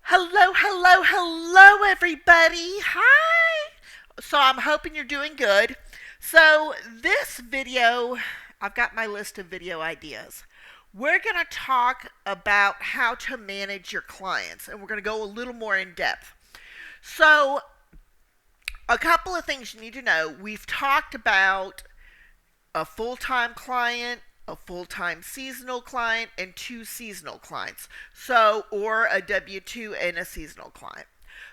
Hello, hello, hello, everybody. Hi. So I'm hoping you're doing good. So this video, I've got my list of video ideas. We're going to talk about how to manage your clients, and we're going to go a little more in depth. So, a couple of things you need to know. We've talked about a full-time client, a full-time seasonal client, and two seasonal clients. So, or a W-2 and a seasonal client.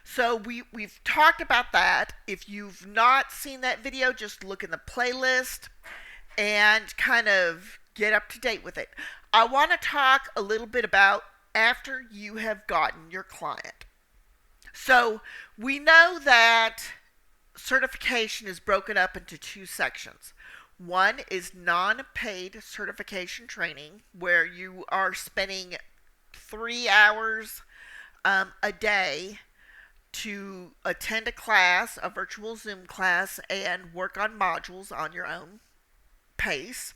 So we've talked about that. If you've not seen that video, just look in the playlist and kind of get up to date with it. I want to talk a little bit about after you have gotten your client. So we know that certification is broken up into two sections. One is non paid certification training, where you are spending 3 hours a day to attend a class, a virtual Zoom class, and work on modules on your own pace.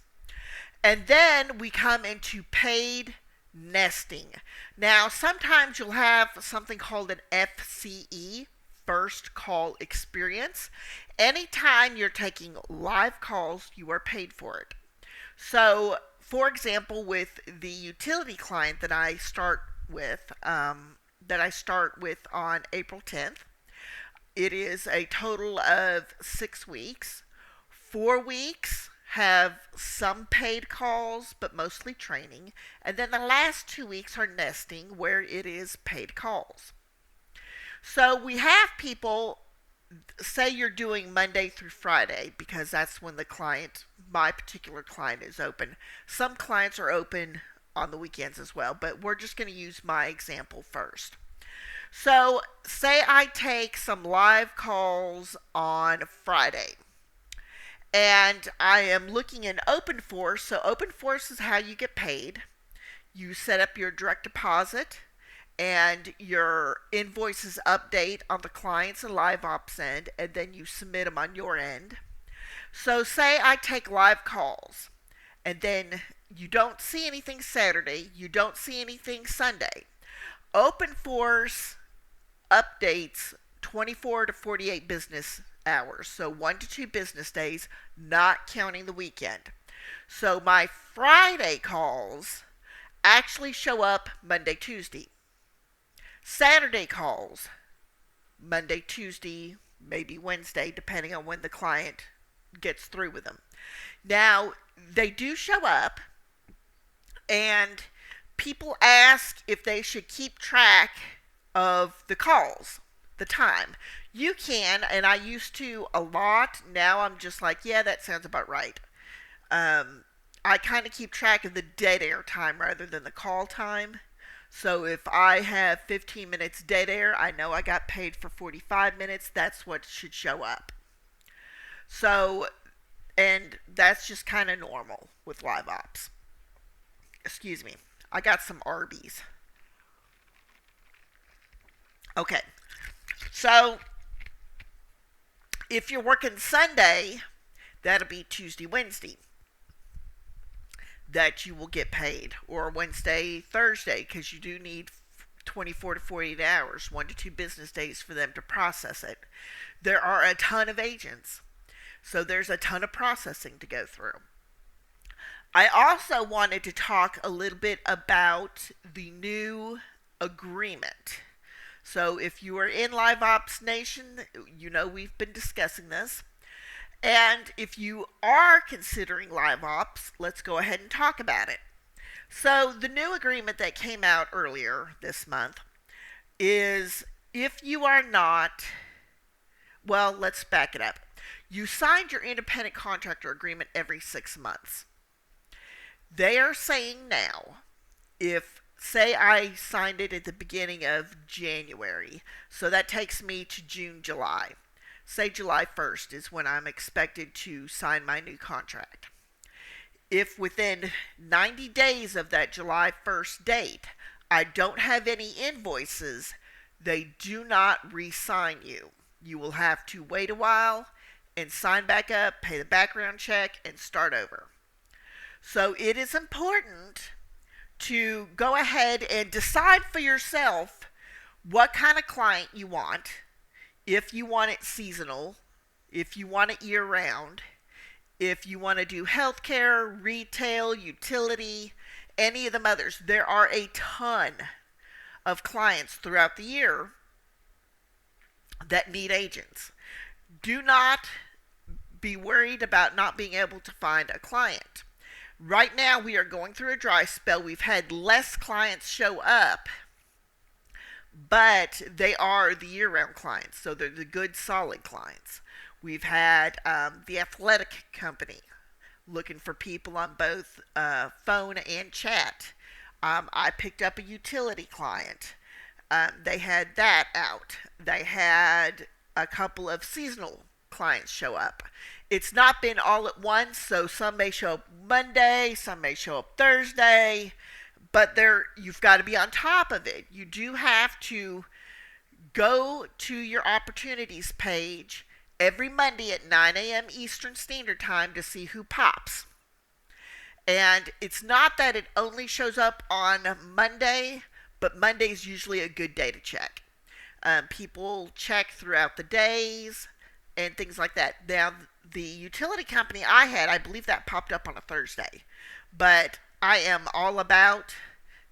And then we come into paid nesting. Now, sometimes you'll have something called an FCE, first call experience. Anytime you're taking live calls, you are paid for it. So, for example, with the utility client that I start with on April 10th, it is a total of 6 weeks. 4 weeks have some paid calls, but mostly training. And then the last 2 weeks are nesting, where it is paid calls. So we have people, say you're doing Monday through Friday, because that's when my particular client is open. Some clients are open on the weekends as well, but we're just going to use my example first. So, say I take some live calls on Friday, and I am looking in OpenForce. So, OpenForce is how you get paid. You set up your direct deposit, and your invoices update on the client's and Liveops end, and then you submit them on your end. So, say I take live calls, and then you don't see anything Saturday, you don't see anything Sunday. OpenForce updates 24 to 48 business hours, so 1 to 2 business days, not counting the weekend. So my Friday calls actually show up Monday, Tuesday. Saturday calls Monday, Tuesday, maybe Wednesday, depending on when the client gets through with them. Now, they do show up, and people ask if they should keep track of the calls, the time. You can, and I used to a lot. Now I'm just like, yeah, that sounds about right. I kind of keep track of the dead air time rather than the call time. So if I have 15 minutes dead air, I know I got paid for 45 minutes. That's what should show up. So, and that's just kind of normal with Liveops. Excuse me. I got some Arby's. Okay. So, if you're working Sunday, that'll be Tuesday, Wednesday that you will get paid, or Wednesday, Thursday, because you do need 24 to 48 hours, 1 to 2 business days for them to process it. There are a ton of agents, so there's a ton of processing to go through. I also wanted to talk a little bit about the new agreement. So if you are in Liveops Nation, you know we've been discussing this. And if you are considering Liveops, let's go ahead and talk about it. So the new agreement that came out earlier this month is, if you are not, well, let's back it up. You signed your independent contractor agreement every 6 months. They are saying now, if, say I signed it at the beginning of January, so that takes me to June, July. Say July 1st is when I'm expected to sign my new contract. If within 90 days of that July 1st date I don't have any invoices, they do not re-sign you. You will have to wait a while and sign back up, pay the background check, and start over. So it is important to go ahead and decide for yourself what kind of client you want, if you want it seasonal, if you want it year round, if you want to do healthcare, retail, utility, any of the others. There are a ton of clients throughout the year that need agents. Do not be worried about not being able to find a client. Right now, we are going through a dry spell. We've had less clients show up, but they are the year round clients, so they're the good, solid clients. We've had the athletic company looking for people on both phone and chat. I picked up a utility client. They had that out. They had a couple of seasonal clients show up. It's not been all at once, so some may show up Monday, some may show up Thursday, but you've got to be on top of it. You do have to go to your opportunities page every Monday at 9 a.m. Eastern Standard Time to see who pops. And it's not that it only shows up on Monday, but Monday is usually a good day to check. People check throughout the days and things like that. Now, the utility company I had, I believe that popped up on a Thursday. But I am all about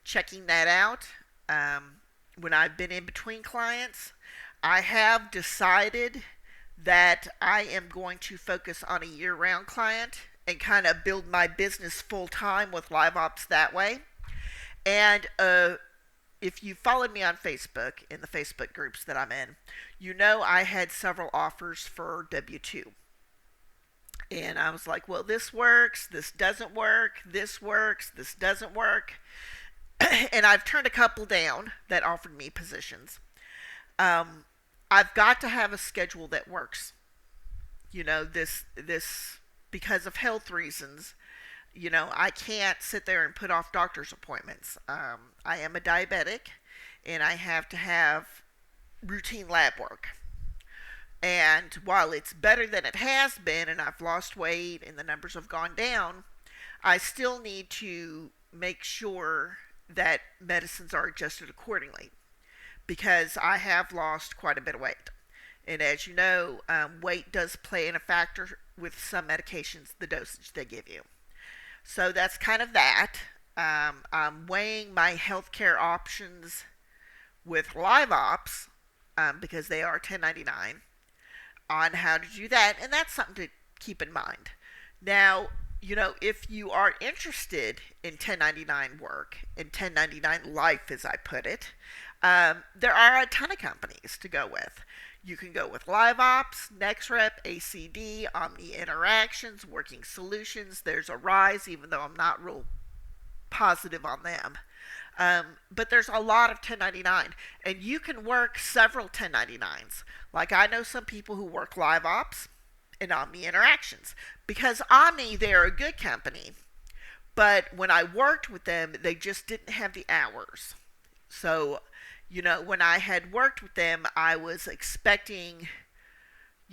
checking that out. When I've been in between clients, I have decided that I am going to focus on a year-round client and kind of build my business full-time with Liveops that way. And if you followed me on Facebook, in the Facebook groups that I'm in, you know I had several offers for W-2. And I was like, well, this works, this doesn't work, this works, this doesn't work. And I've turned a couple down that offered me positions. I've got to have a schedule that works. This because of health reasons, I can't sit there and put off doctor's appointments. I am a diabetic, and I have to have routine lab work. And while it's better than it has been, and I've lost weight and the numbers have gone down, I still need to make sure that medicines are adjusted accordingly, because I have lost quite a bit of weight. And as you know, weight does play in a factor with some medications, the dosage they give you. So that's kind of that. I'm weighing my healthcare options with Liveops, because they are 1099, on how to do that, and that's something to keep in mind. Now, if you are interested in 1099 work, in 1099 life as I put it, there are a ton of companies to go with. You can go with Liveops, NextRep, ACD, Omni Interactions, Working Solutions. There's a Rise, even though I'm not real positive on them. But there's a lot of 1099, and you can work several 1099s. Like, I know some people who work Liveops and Omni Interactions, because Omni, they're a good company, but when I worked with them, they just didn't have the hours. So, when I had worked with them, I was expecting,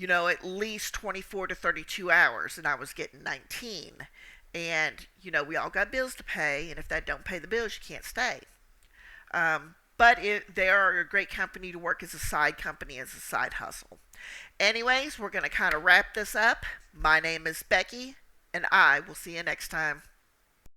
at least 24 to 32 hours, and I was getting 19. And, we all got bills to pay, and if that don't pay the bills, you can't stay. But they are a great company to work as a side company, as a side hustle. Anyways, we're going to kind of wrap this up. My name is Becky, and I will see you next time.